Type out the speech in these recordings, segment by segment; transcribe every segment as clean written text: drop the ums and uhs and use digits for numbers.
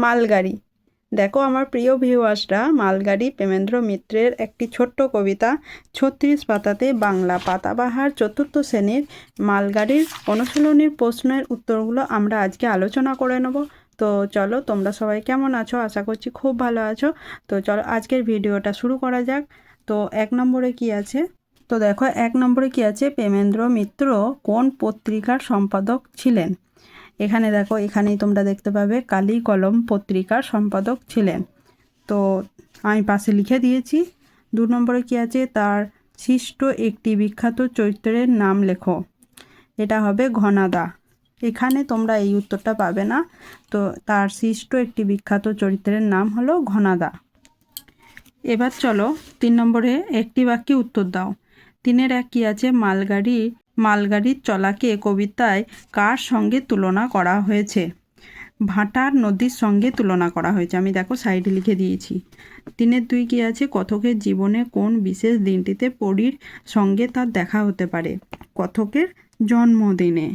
মালগাড়ি। দেখো আমার প্রিয় ভিউয়ার্সরা, মালগাড়ি প্রেমেন্দ্র মিত্রের একটি ছোট্ট কবিতা। ৩৬ পাতাতে বাংলা পাতাবাহার ৪র্থ শ্রেণীর মালগাড়ির অনুশীলনীর প্রশ্নের উত্তরগুলো আমরা আজকে আলোচনা করে নেব। তো চলো, তোমরা সবাই কেমন আছো? আশা করছি খুব ভালো আছো। তো চলো আজকের ভিডিওটা শুরু করা যাক। তো ১ নম্বরে কি আছে? তো দেখো ১ নম্বরে কি আছে, প্রেমেন্দ্র মিত্র কোন পত্রিকার সম্পাদক ছিলেন? এখানে দেখো, এখানেই তোমরা দেখতে পাবে কালি কলম পত্রিকার সম্পাদক ছিলেন। তো আমি পাশে লিখে দিয়েছি। ২ নম্বরে কি আছে, তার সৃষ্ট একটি বিখ্যাত চরিত্রের নাম লেখো। এটা হবে ঘনাদা। এখানে তোমরা এই উত্তরটা পাবে না। তো তার সৃষ্ট একটি বিখ্যাত চরিত্রের নাম হলো ঘনাদা। এবার চলো ৩ নম্বরে একটি বাক্যে উত্তর দাও। ৩-এর ১ কি আছে, মালগাড়ির চলাকে কবিতায় কার সঙ্গে তুলনা করা হয়েছে? ভাটার নদীর সঙ্গে তুলনা করা হয়েছে। আমি দেখো সাইডে লিখে দিয়েছি। ৩-এর ২ কি আছে, কথকের জীবনে কোন বিশেষ দিনটিতে পরীর সঙ্গে তার দেখা হতে পারে? কথকের জন্মদিনে।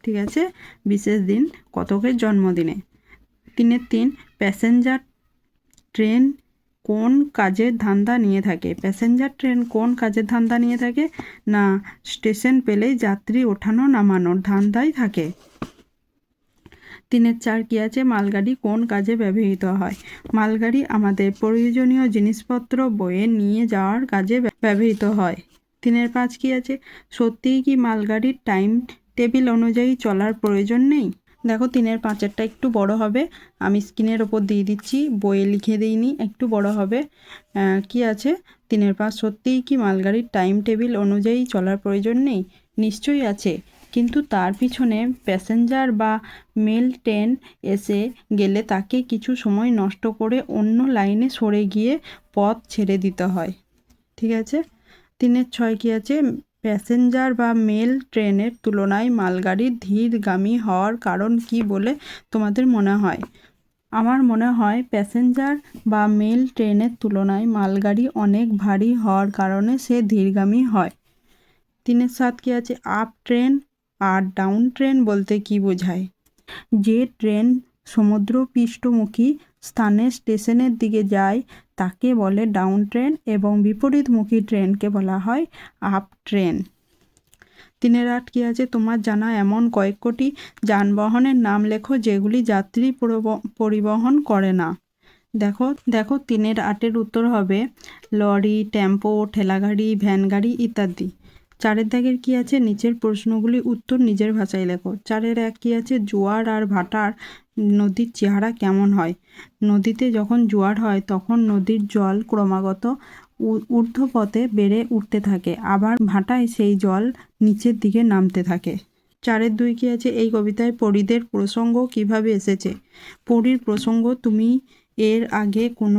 ঠিক আছে, বিশেষ দিন কথকের জন্মদিনে। ৩-এর ৩, প্যাসেঞ্জার ট্রেন কোন কাজের ধান্দা নিয়ে থাকে? প্যাসেঞ্জার ট্রেন কোন কাজের ধান্দা নিয়ে থাকে? না, স্টেশন পেলেই যাত্রী ওঠানো নামানোর ধান্দায় থাকে। ৩-এর ৪ কি আছে, মালগাড়ি কোন কাজে ব্যবহৃত হয়? মালগাড়ি আমাদের প্রয়োজনীয় জিনিসপত্র বয়ে নিয়ে যাওয়ার কাজে ব্যবহৃত হয়। ৩-এর ৫ কি আছে, সত্যিই কি মালগাড়ির টাইম টেবিল অনুযায়ী চলার প্রয়োজন নেই? দেখো ৩-এর ৫-এরটা একটু বড় হবে, আমি স্ক্রিনের ওপর দিয়ে দিচ্ছি, বইয়ে লিখে দিইনি, একটু বড় হবে। কি আছে, ৩-এর ৫, সত্যিই কি মালগাড়ির টাইম টেবিল অনুযায়ী চলার প্রয়োজন নেই? নিশ্চয়ই আছে, কিন্তু তার পিছনে প্যাসেঞ্জার বা মেল ট্রেন এসে গেলে তাকে কিছু সময় নষ্ট করে অন্য লাইনে সরে গিয়ে পথ ছেড়ে দিতে হয়। ঠিক আছে। ৩-এর ৬ কি আছে, প্যাসেঞ্জার বা মেল ট্রেনের তুলনায় মালগাড়ির ধীরগামী হওয়ার কারণ কি বলে তোমাদের মনে হয়? আমার মনে হয় প্যাসেঞ্জার বা মেল ট্রেনের তুলনায় মালগাড়ি অনেক ভারী হওয়ার কারণে সে ধীরগামী হয়। ৩-এর ৭ কি আছে, আপ ট্রেন আর ডাউন ট্রেন বলতে কি বোঝায়? যে ট্রেন সমুদ্রপৃষ্ঠমুখী স্থানে স্টেশনের দিকে যায় তাকে বলে ডাউন ট্রেন এবং বিপরীতমুখী ট্রেনকে বলা হয় আপ ট্রেন। ৩-এর ৮ কি আছে, তোমার জানা এমন কয়েকটি যানবাহনের নাম লেখো যেগুলি যাত্রী পরিবহন করে না। দেখো ৩-এর ৮-এর উত্তর হবে লরি, টেম্পো, ঠেলাগাড়ি, ভ্যান গাড়ি ইত্যাদি। ৪-এর দাগের কি আছে, নিচের প্রশ্নগুলি উত্তর নিজের ভাষায় লেখো। ৪-এর ১ কি আছে, জোয়ার আর ভাটার নদীর চেহারা কেমন হয়? নদীতে যখন জোয়ার হয় তখন নদীর জল ক্রমাগত ঊর্ধ্বপথে বেড়ে উঠতে থাকে, আবার ভাটায় সেই জল নিচের দিকে নামতে থাকে। ৪-এর ২ কি আছে, এই কবিতায় পরীদের প্রসঙ্গ কিভাবে এসেছে? পরীর প্রসঙ্গ তুমি এর আগে কোন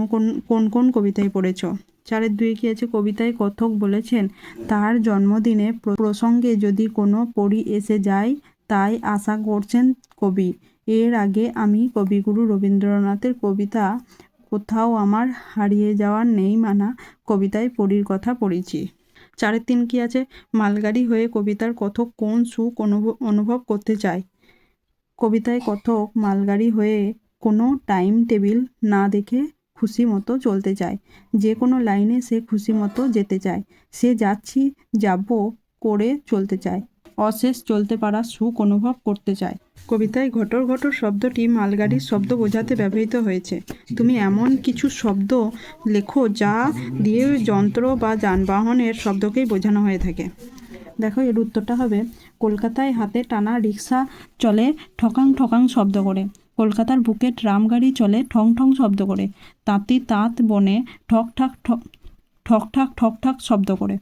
কোন কবিতায় পড়েছ? ৪-এর ২ কি আছে, কবিতায় কথক বলেছেন তার জন্মদিনে প্রসঙ্গে যদি কোনো পরী এসে যায় তাই আশা করছেন কবি। এর আগে আমি কবিগুরু রবীন্দ্রনাথের কবিতা কোথাও আমার হারিয়ে যাওয়ার নেই মানা কবিতায় পরীর কথা পড়েছি। ৪-এর ৩ কি আছে, মালগাড়ি হয়ে কবিতার কথক কোন সুখ অনুভব করতে চায়? কবিতায় কথক মালগাড়ি হয়ে কোনো টাইম টেবিল না দেখে খুশি মতো চলতে চায়। যে কোনো লাইনে সে খুশি মতো যেতে চায়। সে যাচ্ছি যাব করে চলতে চায়। অশেষ চলতে পারা সুখ অনুভব করতে চায়। কবিতায় ঘটর ঘটর শব্দটি মালগাড়ির শব্দ বোঝাতে ব্যবহৃত হয়েছে। তুমি এমন কিছু শব্দ লেখো যা দিয়ে যন্ত্র বা যানবাহনের শব্দকেই বোঝানো হয়ে থাকে। দেখো এর উত্তরটা হবে, কলকাতায় হাতে টানা রিক্সা চলে ঠকাং ঠকাং শব্দ করে। কলকাতার বুকে ট্রাম গাড়ি চলে ঠং ঠং শব্দ করে। তাঁতি তাঁত বনে ঠক ঠাক ঠক ঠাক ঠক ঠাক শব্দ করে।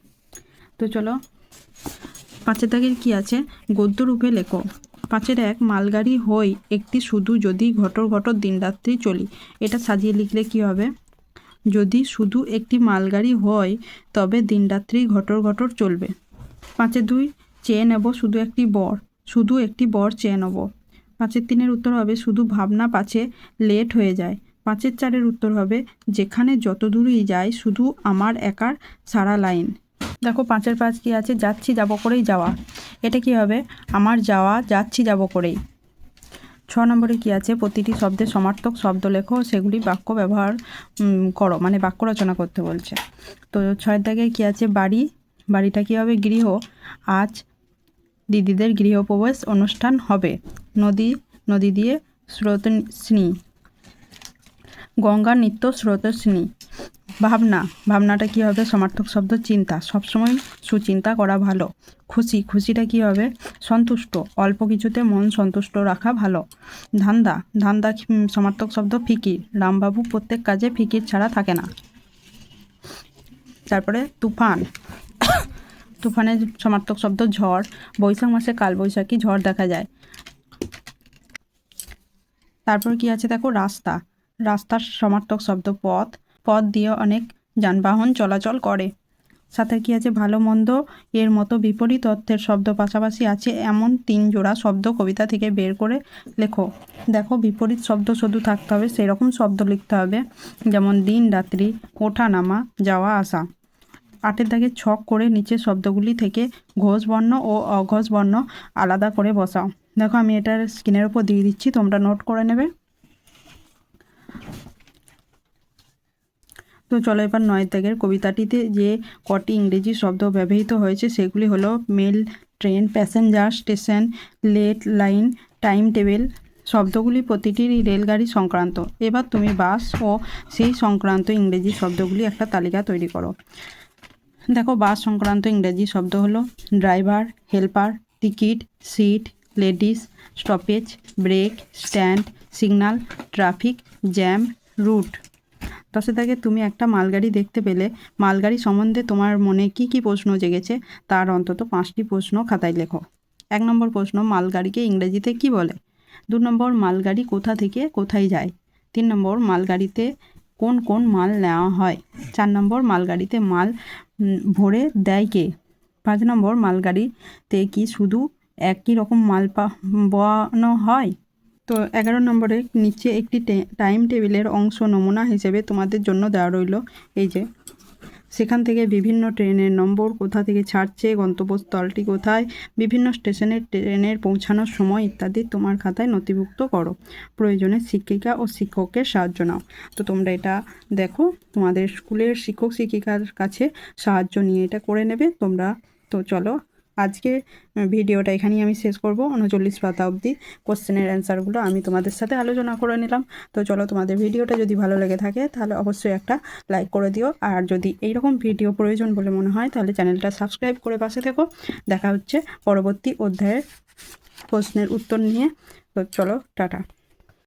তো চলো ৫-এর দাগের কি আছে, গদ্য রূপে লেখো। ৫-এর ১, মালগাড়ি হই একটি শুধু যদি ঘটর ঘটর দিনরাত্রি চলি। এটা সাজিয়ে লিখলে কি হবে? যদি শুধু একটি মালগাড়ি হয় তবে দিনরাত্রি ঘটর ঘটর চলবে। ৫-এর ২, চেয়ে নেব শুধু একটি বর চেয়ে নেব। ৫-এর ৩-এর উত্তর হবে শুধু ভাবনা পাছে লেট হয়ে যায়। ৫-এর ৪-এর উত্তর হবে যেখানে যত দূরই যায় শুধু আমার একার সারা লাইন। দেখো ৫-এর ৫ কি আছে, যাচ্ছি যাব করেই যাওয়া। এটা কি হবে, আমার যাওয়া যাচ্ছি যাব করেই। নম্বরে কি আছে, প্রতিটি শব্দের সমার্থক শব্দ লেখো, সেগুলি বাক্য ব্যবহার করো, মানে বাক্য রচনা করতে বলছে। তো 6 দাগে কি আছে, বাড়ি, বাড়িটা কী হবে, গৃহ। আজ দিদিদের গৃহপ্রবেশ অনুষ্ঠান হবে। নদী, নদী দিয়ে স্রোতস্বিনী, গঙ্গার নিত্য স্রোতস্বিনী। ভাবনা, ভাবনাটা কী হবে, সমার্থক শব্দ চিন্তা, সবসময় সুচিন্তা করা ভালো। খুশি, খুশিটা কী হবে, সন্তুষ্ট, অল্প কিছুতে মন সন্তুষ্ট রাখা ভালো। ধান্দা, ধান্দা সমার্থক শব্দ ফিকির, রামবাবু প্রত্যেক কাজে ফিকির ছাড়া থাকে না। তারপরে তুফান, তুফানের সমার্থক শব্দ ঝড়, বৈশাখ মাসে কালবৈশাখী ঝড় দেখা যায়। তারপর কি আছে দেখো, রাস্তা, রাস্তার সমার্থক শব্দ পথ, পথ দিয়ে অনেক যানবাহন চলাচল করে। সাথে কি আছে, ভালো মন্দ, এর মতো বিপরীত অর্থের শব্দ পাশাপাশি আছে এমন 3 জোড়া শব্দ কবিতা থেকে বের করে লেখো। দেখো, বিপরীত শব্দ শুধু থাকতে হবে, সেরকম শব্দ লিখতে হবে, যেমন দিন রাত্রি, ওঠা নামা, যাওয়া আসা। 8 দাগে ছক করে নিচের শব্দগুলি থেকে ঘোষ বর্ণ ও অঘোষ বর্ণ আলাদা করে বসাও। দেখো, আমি এটার স্ক্রিনের উপর দিয়ে দিচ্ছি, তোমরা নোট করে নেবে। তো চলো এবার 9 দাগের কবিতাটিতে যে কটি ইংরেজি শব্দ ব্যবহৃত হয়েছে সেগুলি হলো mail, train, passenger, station, late, line, time table. শব্দগুলি প্রতিটি রেলগাড়ি সংক্রান্ত। এবার তুমি বাস ও সেই সংক্রান্ত ইংরেজি শব্দগুলি একটা তালিকা তৈরি করো। দেখো, বাস সংক্রান্ত ইংরেজি শব্দ হলো driver, helper, ticket, seat, ladies, stoppage, brake, stand, signal, traffic jam, route. 10 দাগে তুমি একটা মালগাড়ি দেখতে পেলে মালগাড়ি সম্বন্ধে তোমার মনে কি কি প্রশ্ন জেগেছে তার অন্তত 5টি প্রশ্ন খাতায় লেখো। 1 নম্বর প্রশ্ন, মালগাড়িকে ইংরেজিতে কি বলে? 2 নম্বর, মালগাড়ি কোথা থেকে কোথায় যায়? 3 নম্বর, মালগাড়িতে কোন কোন মাল নেওয়া হয়? 4 নম্বর, মালগাড়িতে মাল ভরে দেয় কে? 5 নম্বর, মালগাড়িতে কি শুধু একই রকম মাল বওয়ানো হয়? তো 11 নম্বরে নিচে একটি টাইম টেবিলের অংশ নমুনা হিসেবে তোমাদের জন্য দেওয়া রইল। এই যে সেখান থেকে বিভিন্ন ট্রেনের নম্বর, কোথা থেকে ছাড়ছে, গন্তব্যস্থলটি কোথায়, বিভিন্ন স্টেশনের ট্রেনের পৌঁছানোর সময় ইত্যাদি তোমার খাতায় নথিভুক্ত করো। প্রয়োজনে শিক্ষিকা ও শিক্ষকের সাহায্য নাও। তো তোমরা এটা দেখো, তোমাদের স্কুলের শিক্ষক শিক্ষিকার কাছে সাহায্য নিয়ে এটা করে নেবে তোমরা। তো চলো, আজকে ভিডিওটা এখানেই আমি শেষ করব। 39 পাতা অবধি কোশ্চেনের অ্যান্সারগুলো আমি তোমাদের সাথে আলোচনা করে নিলাম। তো চলো, তোমাদের ভিডিওটা যদি ভালো লেগে থাকে তাহলে অবশ্যই একটা লাইক করে দিও, আর যদি এইরকম ভিডিও প্রয়োজন বলে মনে হয় তাহলে চ্যানেলটা সাবস্ক্রাইব করে পাশে থেকো। দেখা হচ্ছে পরবর্তী অধ্যায়ের প্রশ্নের উত্তর নিয়ে। তো চলো, টাটা।